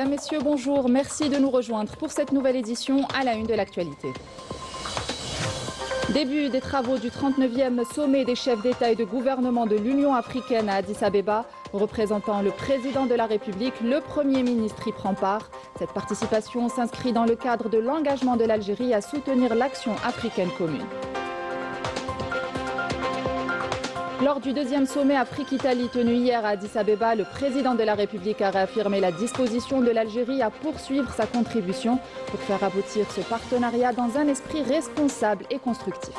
Mesdames, Messieurs, bonjour. Merci de nous rejoindre pour cette nouvelle édition à la une de l'actualité. Début des travaux du 39e sommet des chefs d'État et de gouvernement de l'Union africaine à Addis Abeba. Représentant le président de la République, le Premier ministre y prend part. Cette participation s'inscrit dans le cadre de l'engagement de l'Algérie à soutenir l'action africaine commune. Lors du deuxième sommet Afrique-Italie tenu hier à Addis Abeba, le président de la République a réaffirmé la disposition de l'Algérie à poursuivre sa contribution pour faire aboutir ce partenariat dans un esprit responsable et constructif.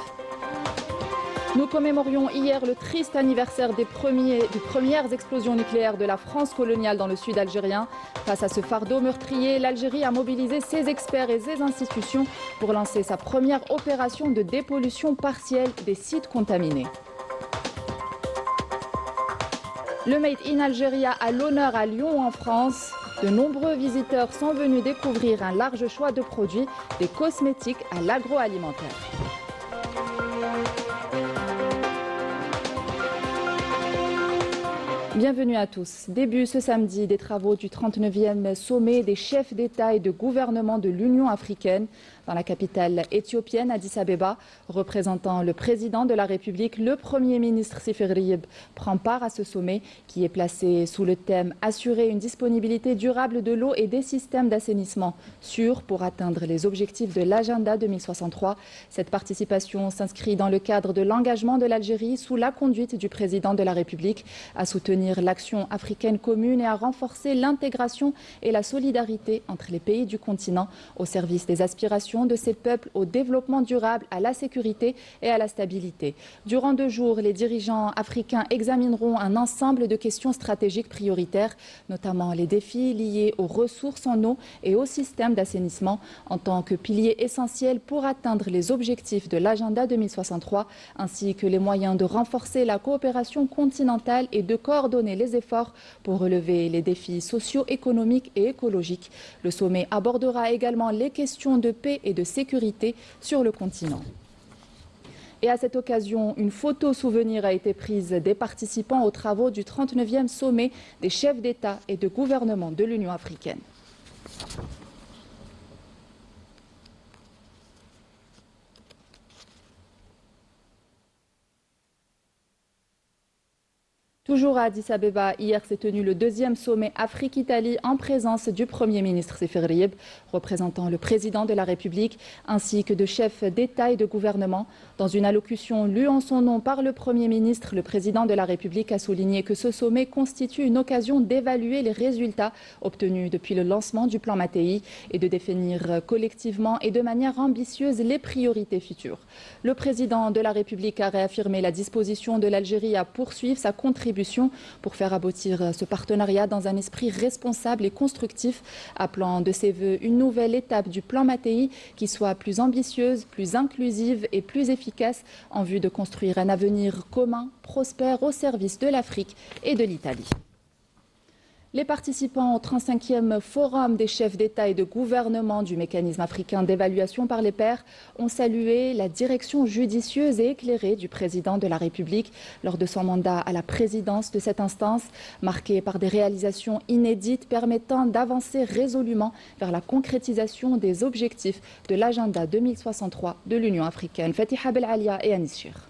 Nous commémorions hier le triste anniversaire des premières explosions nucléaires de la France coloniale dans le sud algérien. Face à ce fardeau meurtrier, l'Algérie a mobilisé ses experts et ses institutions pour lancer sa première opération de dépollution partielle des sites contaminés. Le Made in Algeria a l'honneur à Lyon en France. De nombreux visiteurs sont venus découvrir un large choix de produits, des cosmétiques à l'agroalimentaire. Bienvenue à tous. Début ce samedi des travaux du 39e sommet des chefs d'État et de gouvernement de l'Union africaine dans la capitale éthiopienne Addis Abeba. Représentant le président de la République, le Premier ministre Seferieb prend part à ce sommet qui est placé sous le thème « Assurer une disponibilité durable de l'eau et des systèmes d'assainissement sûrs pour atteindre les objectifs de l'agenda 2063 ». Cette participation s'inscrit dans le cadre de l'engagement de l'Algérie sous la conduite du président de la République à soutenir l'action africaine commune et à renforcer l'intégration et la solidarité entre les pays du continent au service des aspirations de ces peuples au développement durable, à la sécurité et à la stabilité. Durant 2 jours, les dirigeants africains examineront un ensemble de questions stratégiques prioritaires, notamment les défis liés aux ressources en eau et au système d'assainissement en tant que pilier essentiel pour atteindre les objectifs de l'agenda 2063, ainsi que les moyens de renforcer la coopération continentale et de coordonner les efforts pour relever les défis socio-économiques et écologiques. Le sommet abordera également les questions de paix et de sécurité sur le continent. Et à cette occasion, une photo souvenir a été prise des participants aux travaux du 39e sommet des chefs d'État et de gouvernement de l'Union africaine. Toujours à Addis Abeba, hier s'est tenu le deuxième sommet Afrique-Italie en présence du Premier ministre Seferieb, représentant le président de la République, ainsi que de chefs d'État et de gouvernement. Dans une allocution lue en son nom par le Premier ministre, le président de la République a souligné que ce sommet constitue une occasion d'évaluer les résultats obtenus depuis le lancement du plan Mattei et de définir collectivement et de manière ambitieuse les priorités futures. Le président de la République a réaffirmé la disposition de l'Algérie à poursuivre sa contribution pour faire aboutir ce partenariat dans un esprit responsable et constructif, appelant de ses voeux une nouvelle étape du plan Mattei qui soit plus ambitieuse, plus inclusive et plus efficace en vue de construire un avenir commun, prospère au service de l'Afrique et de l'Italie. Les participants au 35e Forum des chefs d'État et de gouvernement du mécanisme africain d'évaluation par les pairs ont salué la direction judicieuse et éclairée du président de la République lors de son mandat à la présidence de cette instance, marquée par des réalisations inédites permettant d'avancer résolument vers la concrétisation des objectifs de l'agenda 2063 de l'Union africaine. Fatiha Belalia et Anis Chir.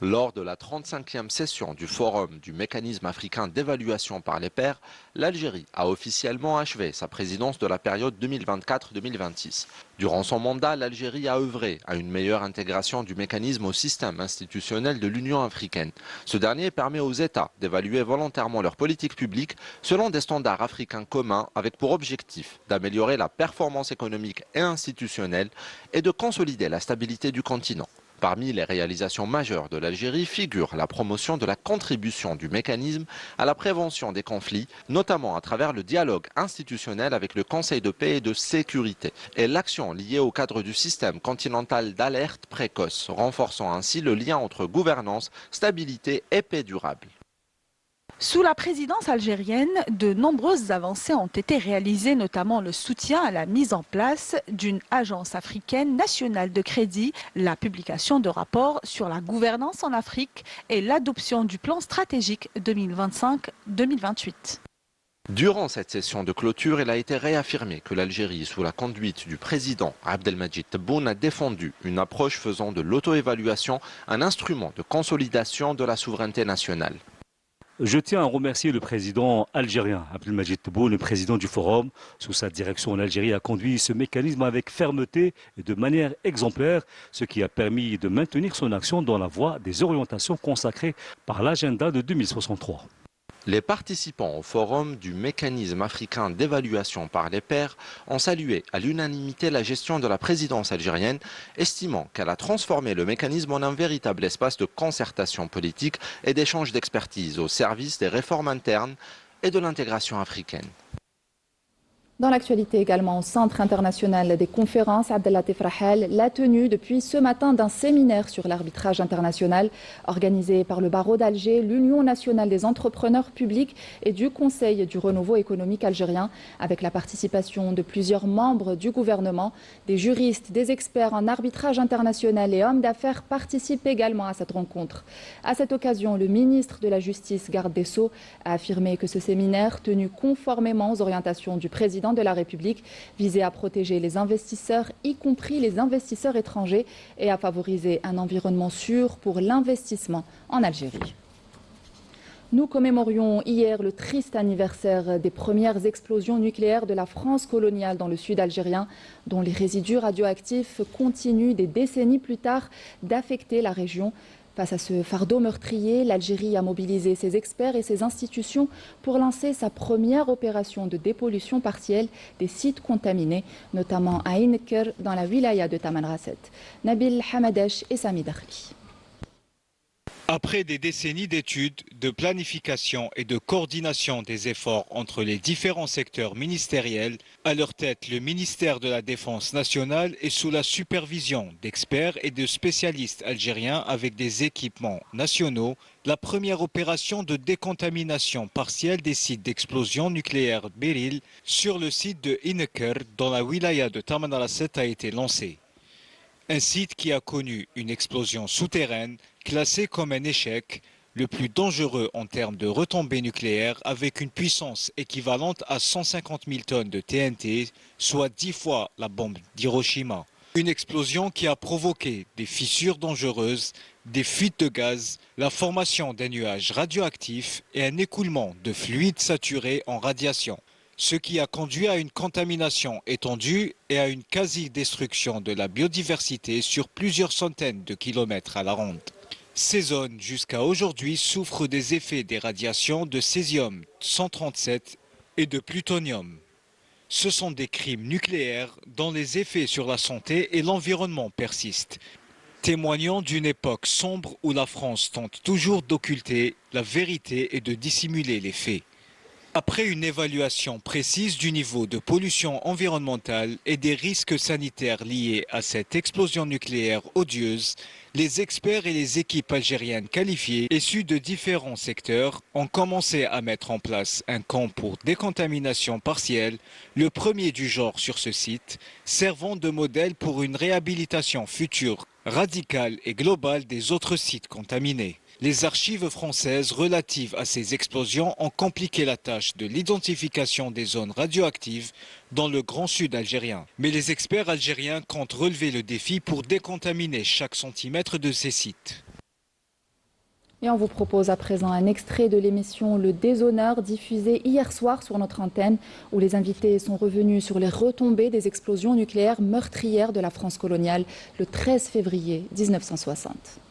Lors de la 35e session du Forum du mécanisme africain d'évaluation par les pairs, l'Algérie a officiellement achevé sa présidence de la période 2024-2026. Durant son mandat, l'Algérie a œuvré à une meilleure intégration du mécanisme au système institutionnel de l'Union africaine. Ce dernier permet aux États d'évaluer volontairement leur politique publique selon des standards africains communs avec pour objectif d'améliorer la performance économique et institutionnelle et de consolider la stabilité du continent. Parmi les réalisations majeures de l'Algérie figure la promotion de la contribution du mécanisme à la prévention des conflits, notamment à travers le dialogue institutionnel avec le Conseil de paix et de sécurité, et l'action liée au cadre du système continental d'alerte précoce, renforçant ainsi le lien entre gouvernance, stabilité et paix durable. Sous la présidence algérienne, de nombreuses avancées ont été réalisées, notamment le soutien à la mise en place d'une agence africaine nationale de crédit, la publication de rapports sur la gouvernance en Afrique et l'adoption du plan stratégique 2025-2028. Durant cette session de clôture, il a été réaffirmé que l'Algérie, sous la conduite du président Abdelmadjid Tebboune, a défendu une approche faisant de l'auto-évaluation un instrument de consolidation de la souveraineté nationale. Je tiens à remercier le président algérien Abdelmadjid Tebboune, le président du Forum. Sous sa direction, l'Algérie a conduit ce mécanisme avec fermeté et de manière exemplaire, ce qui a permis de maintenir son action dans la voie des orientations consacrées par l'agenda de 2063. Les participants au forum du mécanisme africain d'évaluation par les pairs ont salué à l'unanimité la gestion de la présidence algérienne, estimant qu'elle a transformé le mécanisme en un véritable espace de concertation politique et d'échange d'expertise au service des réformes internes et de l'intégration africaine. Dans l'actualité également, au Centre international des conférences, Abdellatif Rahel, la tenue depuis ce matin d'un séminaire sur l'arbitrage international organisé par le barreau d'Alger, l'Union nationale des entrepreneurs publics et du Conseil du renouveau économique algérien, avec la participation de plusieurs membres du gouvernement. Des juristes, des experts en arbitrage international et hommes d'affaires participent également à cette rencontre. À cette occasion, le ministre de la Justice, garde des Sceaux, a affirmé que ce séminaire, tenu conformément aux orientations du président de la République, visait à protéger les investisseurs, y compris les investisseurs étrangers, et à favoriser un environnement sûr pour l'investissement en Algérie. Nous commémorions hier le triste anniversaire des premières explosions nucléaires de la France coloniale dans le sud algérien, dont les résidus radioactifs continuent des décennies plus tard d'affecter la région. Face à ce fardeau meurtrier, l'Algérie a mobilisé ses experts et ses institutions pour lancer sa première opération de dépollution partielle des sites contaminés, notamment à Inker, dans la wilaya de Tamanrasset. Nabil Hamadesh et Sami Dakhli. Après des décennies d'études, de planification et de coordination des efforts entre les différents secteurs ministériels, à leur tête le ministère de la Défense nationale et sous la supervision d'experts et de spécialistes algériens avec des équipements nationaux, la première opération de décontamination partielle des sites d'explosion nucléaire Beril sur le site de Inker dans la wilaya de Tamanrasset a été lancée. Un site qui a connu une explosion souterraine classée comme un échec, le plus dangereux en termes de retombées nucléaires avec une puissance équivalente à 150 000 tonnes de TNT, soit 10 fois la bombe d'Hiroshima. Une explosion qui a provoqué des fissures dangereuses, des fuites de gaz, la formation d'un nuage radioactif et un écoulement de fluides saturés en radiation. Ce qui a conduit à une contamination étendue et à une quasi-destruction de la biodiversité sur plusieurs centaines de kilomètres à la ronde. Ces zones, jusqu'à aujourd'hui, souffrent des effets des radiations de césium-137 et de plutonium. Ce sont des crimes nucléaires dont les effets sur la santé et l'environnement persistent, témoignant d'une époque sombre où la France tente toujours d'occulter la vérité et de dissimuler les faits. Après une évaluation précise du niveau de pollution environnementale et des risques sanitaires liés à cette explosion nucléaire odieuse, les experts et les équipes algériennes qualifiées, issues de différents secteurs, ont commencé à mettre en place un camp pour décontamination partielle, le premier du genre sur ce site, servant de modèle pour une réhabilitation future, radicale et globale des autres sites contaminés. Les archives françaises relatives à ces explosions ont compliqué la tâche de l'identification des zones radioactives dans le Grand Sud algérien. Mais les experts algériens comptent relever le défi pour décontaminer chaque centimètre de ces sites. Et on vous propose à présent un extrait de l'émission Le Déshonneur, diffusée hier soir sur notre antenne, où les invités sont revenus sur les retombées des explosions nucléaires meurtrières de la France coloniale le 13 février 1960.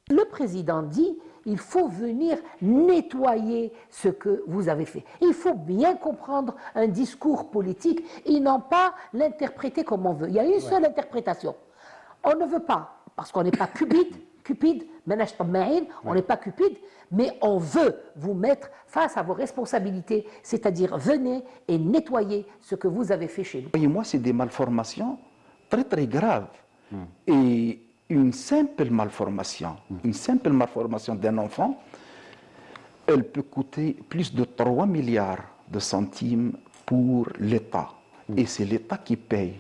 Le président dit il faut venir nettoyer ce que vous avez fait. Il faut bien comprendre un discours politique et non pas l'interpréter comme on veut. Il y a une seule interprétation. On ne veut pas, parce qu'on n'est pas cupide, on n'est pas cupide, mais on veut vous mettre face à vos responsabilités, c'est-à-dire venez et nettoyer ce que vous avez fait chez nous. Et moi, c'est des malformations très très graves. Et une simple malformation d'un enfant, elle peut coûter plus de 3 milliards de centimes pour l'État. Et c'est l'État qui paye.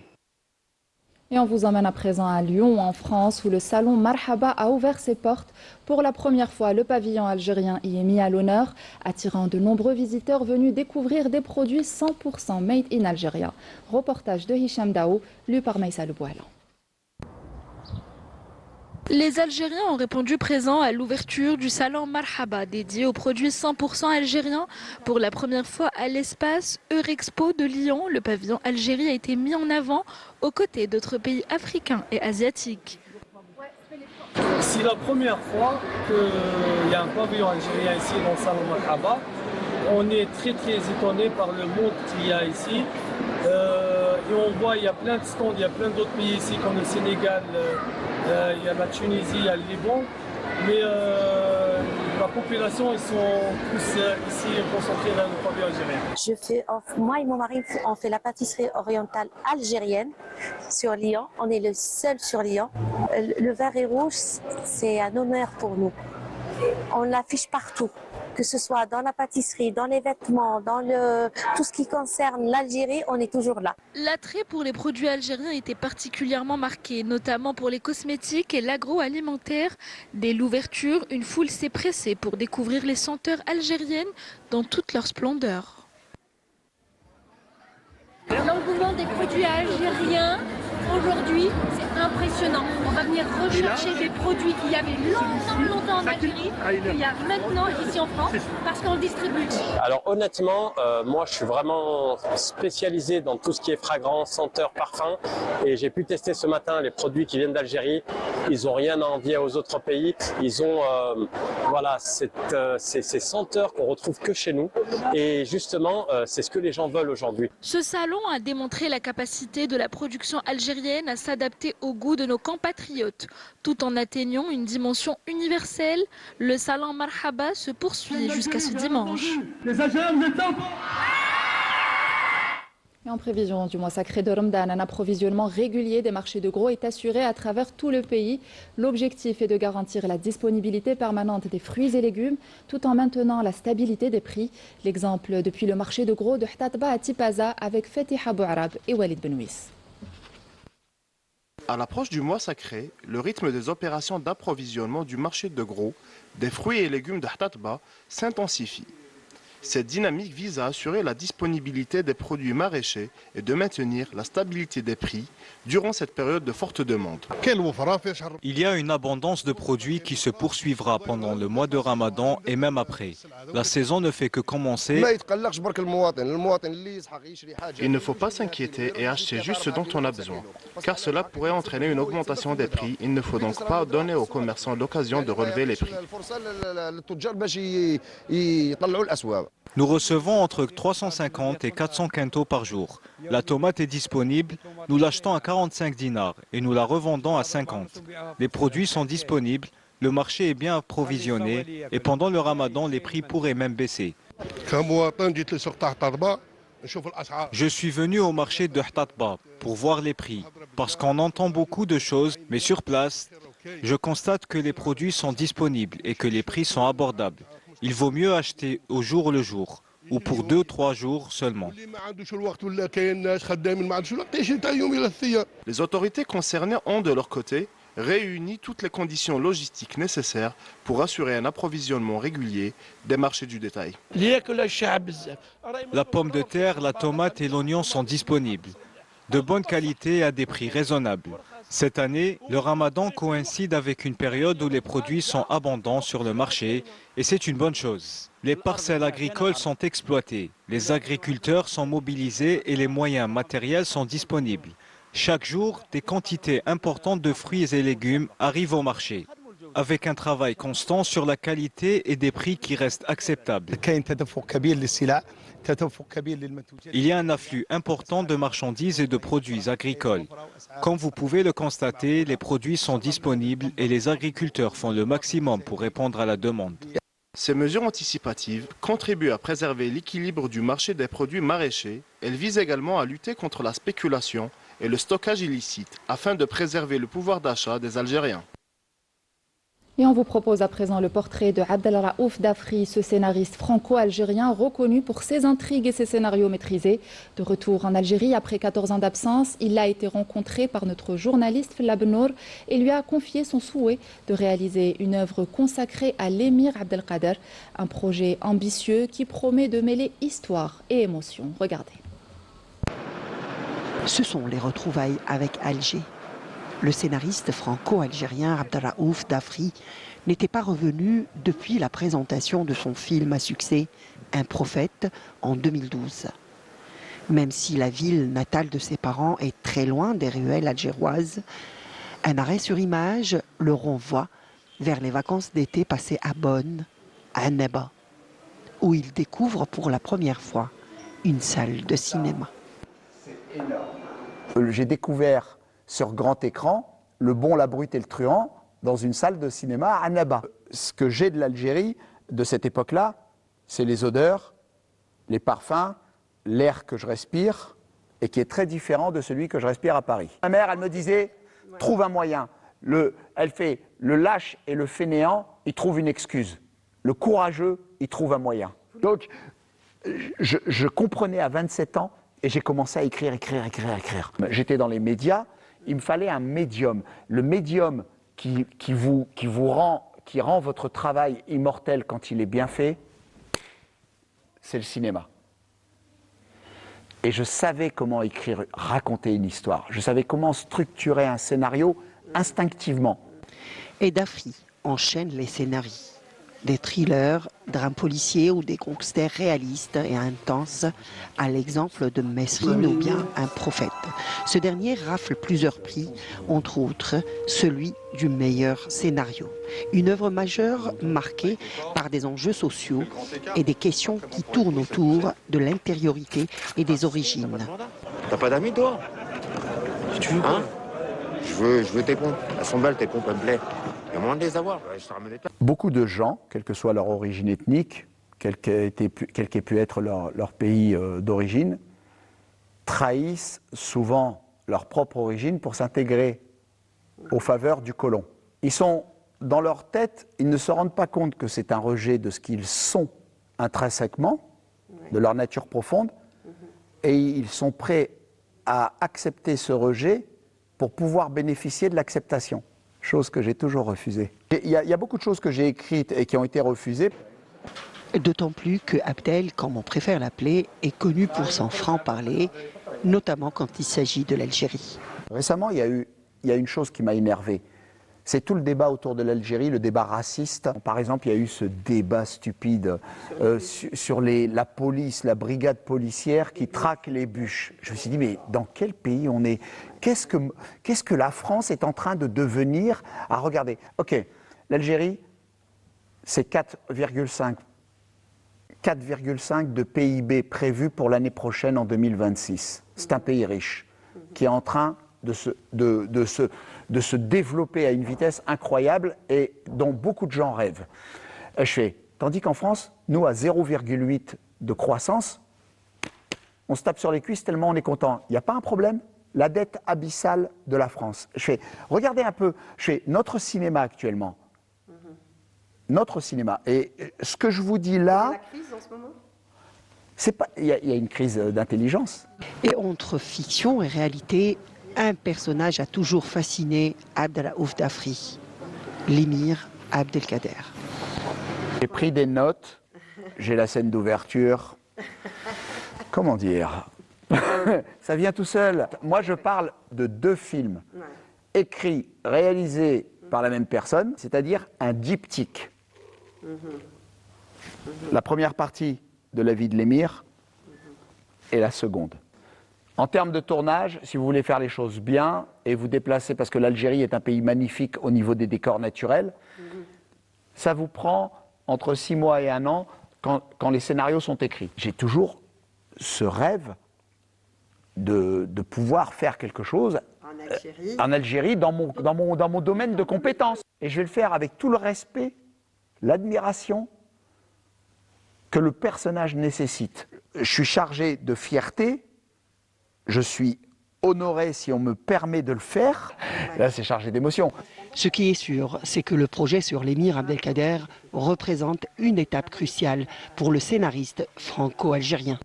Et on vous emmène à présent à Lyon, en France, où le salon Marhaba a ouvert ses portes. Pour la première fois, le pavillon algérien y est mis à l'honneur, attirant de nombreux visiteurs venus découvrir des produits 100% made in Algeria. Reportage de Hicham Daou, lu par Maïssa Lebouala. Les Algériens ont répondu présent à l'ouverture du salon Marhaba, dédié aux produits 100% algériens. Pour la première fois à l'espace Eurexpo de Lyon, le pavillon Algérie a été mis en avant aux côtés d'autres pays africains et asiatiques. C'est la première fois qu'il y a un pavillon algérien ici dans le salon Marhaba. On est très étonnés par le monde qu'il y a ici. Et on voit il y a plein de stands, il y a plein d'autres pays ici comme le Sénégal, il y a la Tunisie, il y a le Liban. Mais la population, ils sont tous ici concentrés dans le pavillon algérien. Moi et mon mari, on fait la pâtisserie orientale algérienne sur Lyon. On est le seul sur Lyon. Le vert et rouge, c'est un honneur pour nous. On l'affiche partout, que ce soit dans la pâtisserie, dans les vêtements, dans tout ce qui concerne l'Algérie, on est toujours là. L'attrait pour les produits algériens était particulièrement marqué, notamment pour les cosmétiques et l'agroalimentaire. Dès l'ouverture, une foule s'est pressée pour découvrir les senteurs algériennes dans toute leur splendeur. L'engouement des produits algériens, aujourd'hui, c'est impressionnant. On va venir rechercher des produits qu'il y avait longtemps en Algérie, qu'il y a maintenant ici en France, parce qu'on le distribue. Alors honnêtement, moi je suis vraiment spécialisé dans tout ce qui est fragrance, senteur, parfum. Et j'ai pu tester ce matin les produits qui viennent d'Algérie. Ils n'ont rien à envier aux autres pays. Ils ont ces senteurs qu'on retrouve que chez nous. Et justement, c'est ce que les gens veulent aujourd'hui. Ce salon a démontré la capacité de la production algérienne à s'adapter au goût de nos compatriotes. Tout en atteignant une dimension universelle, le salon Marhaba se poursuit jusqu'à ce dimanche. Et en prévision du mois sacré de Ramadan, un approvisionnement régulier des marchés de gros est assuré à travers tout le pays. L'objectif est de garantir la disponibilité permanente des fruits et légumes tout en maintenant la stabilité des prix. L'exemple depuis le marché de gros de Htatba à Tipaza avec Fetiha Bouarab et Walid Benouis. À l'approche du mois sacré, le rythme des opérations d'approvisionnement du marché de gros des fruits et légumes de Htatba s'intensifie. Cette dynamique vise à assurer la disponibilité des produits maraîchers et de maintenir la stabilité des prix durant cette période de forte demande. Il y a une abondance de produits qui se poursuivra pendant le mois de Ramadan et même après. La saison ne fait que commencer. Il ne faut pas s'inquiéter et acheter juste ce dont on a besoin, car cela pourrait entraîner une augmentation des prix. Il ne faut donc pas donner aux commerçants l'occasion de relever les prix. Nous recevons entre 350 et 400 quintaux par jour. La tomate est disponible, nous l'achetons à 45 dinars et nous la revendons à 50. Les produits sont disponibles, le marché est bien approvisionné et pendant le ramadan, les prix pourraient même baisser. Je suis venu au marché de Htatba pour voir les prix, parce qu'on entend beaucoup de choses, mais sur place, je constate que les produits sont disponibles et que les prix sont abordables. Il vaut mieux acheter au jour le jour ou pour 2 ou 3 jours seulement. Les autorités concernées ont de leur côté réuni toutes les conditions logistiques nécessaires pour assurer un approvisionnement régulier des marchés du détail. La pomme de terre, la tomate et l'oignon sont disponibles, de bonne qualité et à des prix raisonnables. Cette année, le ramadan coïncide avec une période où les produits sont abondants sur le marché et c'est une bonne chose. Les parcelles agricoles sont exploitées, les agriculteurs sont mobilisés et les moyens matériels sont disponibles. Chaque jour, des quantités importantes de fruits et légumes arrivent au marché, avec un travail constant sur la qualité et des prix qui restent acceptables. Il y a un afflux important de marchandises et de produits agricoles. Comme vous pouvez le constater, les produits sont disponibles et les agriculteurs font le maximum pour répondre à la demande. Ces mesures anticipatives contribuent à préserver l'équilibre du marché des produits maraîchers. Elles visent également à lutter contre la spéculation et le stockage illicite afin de préserver le pouvoir d'achat des Algériens. Et on vous propose à présent le portrait de Abdelraouf Dafri, ce scénariste franco-algérien reconnu pour ses intrigues et ses scénarios maîtrisés. De retour en Algérie après 14 ans d'absence, il a été rencontré par notre journaliste Fella Benour et lui a confié son souhait de réaliser une œuvre consacrée à l'émir Abdelkader, un projet ambitieux qui promet de mêler histoire et émotion. Regardez. Ce sont les retrouvailles avec Alger. Le scénariste franco-algérien Abdelraouf Dafri n'était pas revenu depuis la présentation de son film à succès Un prophète en 2012. Même si la ville natale de ses parents est très loin des ruelles algéroises, un arrêt sur image le renvoie vers les vacances d'été passées à Bonn, à Annaba, où il découvre pour la première fois une salle de cinéma. J'ai découvert sur grand écran Le Bon, la Brute et le Truand dans une salle de cinéma à Annaba. Ce que j'ai de l'Algérie de cette époque-là, c'est les odeurs, les parfums, l'air que je respire et qui est très différent de celui que je respire à Paris. Ma mère, elle me disait, trouve un moyen. Elle fait le lâche et le fainéant, il trouve une excuse. Le courageux, il trouve un moyen. Donc, je comprenais à 27 ans et j'ai commencé à écrire. J'étais dans les médias. Il me fallait un médium. Le médium qui rend votre travail immortel quand il est bien fait, c'est le cinéma. Et je savais comment écrire, raconter une histoire. Je savais comment structurer un scénario instinctivement. Et Dafri enchaîne les scénarios. Des thrillers, drames policiers ou des gangsters réalistes et intenses, à l'exemple de Mesrine ou bien Un prophète. Ce dernier rafle plusieurs prix, entre autres celui du meilleur scénario. Une œuvre majeure marquée par des enjeux sociaux et des questions qui tournent autour de l'intériorité et des origines. T'as pas d'amis, toi? Tu veux quoi? Je veux tes pompes. Elles sont belles, tes pompes, elles me plaisent. Il y a moyen de les avoir. Beaucoup de gens, quelle que soit leur origine ethnique, quel qu'ait pu être leur pays d'origine, trahissent souvent leur propre origine pour s'intégrer aux faveurs du colon. Ils sont dans leur tête, ils ne se rendent pas compte que c'est un rejet de ce qu'ils sont intrinsèquement, de leur nature profonde, et ils sont prêts à accepter ce rejet pour pouvoir bénéficier de l'acceptation. Chose que j'ai toujours refusée. Il y a beaucoup de choses que j'ai écrites et qui ont été refusées. D'autant plus que Abdel, comme on préfère l'appeler, est connu pour son franc-parler, notamment quand il s'agit de l'Algérie. Récemment, il y a une chose qui m'a énervé. C'est tout le débat autour de l'Algérie, le débat raciste. Par exemple, il y a eu ce débat stupide sur la police, la brigade policière qui traque les bûches. Je me suis dit, mais dans quel pays on est? Qu'est-ce que la France est en train de devenir? Ah, regardez, ok, l'Algérie, c'est 4,5 de PIB prévu pour l'année prochaine en 2026. C'est un pays riche qui est en train de se développer à une vitesse incroyable et dont beaucoup de gens rêvent. Tandis qu'en France, nous, à 0,8 de croissance, on se tape sur les cuisses tellement on est content. Il n'y a pas un problème? La dette abyssale de la France. Regardez un peu, notre cinéma actuellement. Notre cinéma. Et ce que je vous dis là... La crise en ce moment? Il y a une crise d'intelligence. Et entre fiction et réalité, un personnage a toujours fasciné Abdelraouf Dafri, l'émir Abdelkader. J'ai pris des notes, j'ai la scène d'ouverture. Comment dire? Ça vient tout seul. Moi, je parle de 2 films, écrits, réalisés par la même personne, c'est-à-dire un diptyque. La première partie de la vie de l'émir et la seconde. En termes de tournage, si vous voulez faire les choses bien et vous déplacer, parce que l'Algérie est un pays magnifique au niveau des décors naturels, ça vous prend entre 6 mois et 1 an quand les scénarios sont écrits. J'ai toujours ce rêve de pouvoir faire quelque chose en Algérie dans mon domaine de compétences. Et je vais le faire avec tout le respect, l'admiration que le personnage nécessite. Je suis chargé de fierté. Je suis honoré si on me permet de le faire. Là, c'est chargé d'émotion. Ce qui est sûr, c'est que le projet sur l'émir Abdelkader représente une étape cruciale pour le scénariste franco-algérien.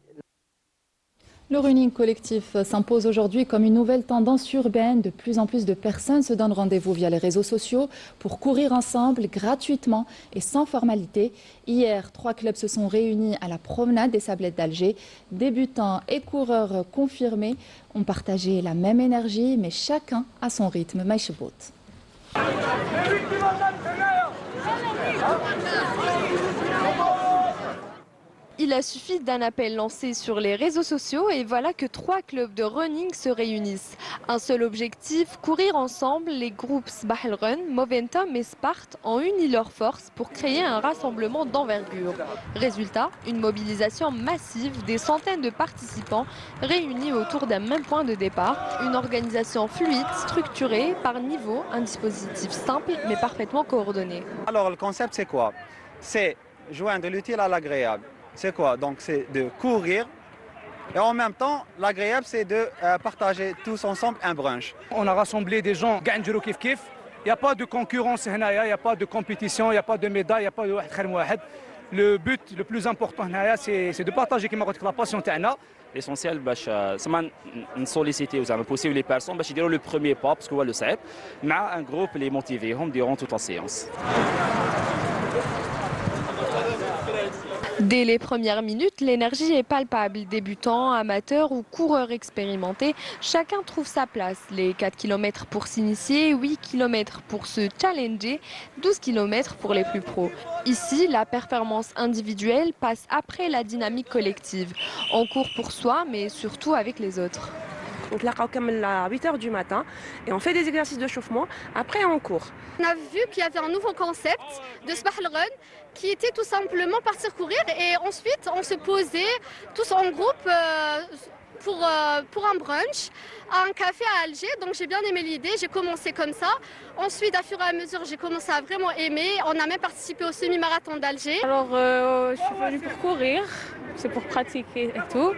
Le running collectif s'impose aujourd'hui comme une nouvelle tendance urbaine. De plus en plus de personnes se donnent rendez-vous via les réseaux sociaux pour courir ensemble gratuitement et sans formalité. Hier, 3 clubs se sont réunis à la promenade des Sablettes d'Alger. Débutants et coureurs confirmés ont partagé la même énergie, mais chacun à son rythme. Maïchebout. Il a suffi d'un appel lancé sur les réseaux sociaux et voilà que 3 clubs de running se réunissent. Un seul objectif, courir ensemble. Les groupes Sbah El Run, Moventum et Sparte ont uni leurs forces pour créer un rassemblement d'envergure. Résultat, une mobilisation massive des centaines de participants réunis autour d'un même point de départ. Une organisation fluide, structurée par niveau, un dispositif simple mais parfaitement coordonné. Alors le concept c'est quoi? C'est joindre l'utile à l'agréable. C'est quoi? Donc c'est de courir et en même temps l'agréable c'est de partager tous ensemble un brunch. On a rassemblé des gens gagnent kif kif. Il n'y a pas de concurrence, il n'y a pas de compétition, il n'y a pas de médaille, il n'y a pas de wahed. Le but le plus important c'est de partager la passion تاعنا. L'essentiel باش سما نسوليسيتيو زعما بوسيو لي بيرسون باش يديروا لو بروميير با باسكو هو لو صعيب مع ان جروب اللي موتيفيهم ديرون توت لا سيونس. Dès les premières minutes, l'énergie est palpable. Débutants, amateurs ou coureurs expérimentés, chacun trouve sa place. Les 4 km pour s'initier, 8 km pour se challenger, 12 km pour les plus pros. Ici, la performance individuelle passe après la dynamique collective. On court pour soi, mais surtout avec les autres. On se rencontre à 8h du matin et on fait des exercices de chauffement. Après, on court. On a vu qu'il y avait un nouveau concept de Sbah El Run qui était tout simplement partir courir et ensuite on se posait tous en groupe pour un brunch à un café à Alger. Donc j'ai bien aimé l'idée, j'ai commencé comme ça. Ensuite, à fur et à mesure, j'ai commencé à vraiment aimer. On a même participé au semi-marathon d'Alger. Alors je suis venue pour courir, c'est pour pratiquer et tout.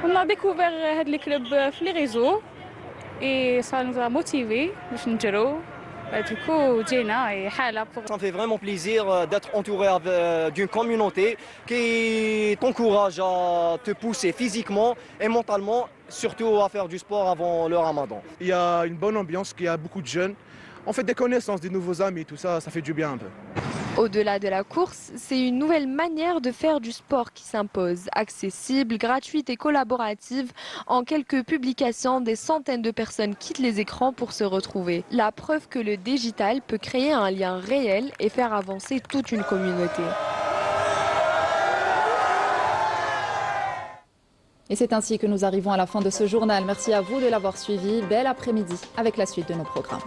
On a découvert les clubs sur les réseaux et ça nous a motivés. Du coup, ça me fait vraiment plaisir d'être entouré d'une communauté qui t'encourage à te pousser physiquement et mentalement, surtout à faire du sport avant le ramadan. Il y a une bonne ambiance, il y a beaucoup de jeunes. On fait des connaissances, des nouveaux amis, tout ça, ça fait du bien un peu. Au-delà de la course, c'est une nouvelle manière de faire du sport qui s'impose. Accessible, gratuite et collaborative, en quelques publications, des centaines de personnes quittent les écrans pour se retrouver. La preuve que le digital peut créer un lien réel et faire avancer toute une communauté. Et c'est ainsi que nous arrivons à la fin de ce journal. Merci à vous de l'avoir suivi. Bel après-midi avec la suite de nos programmes.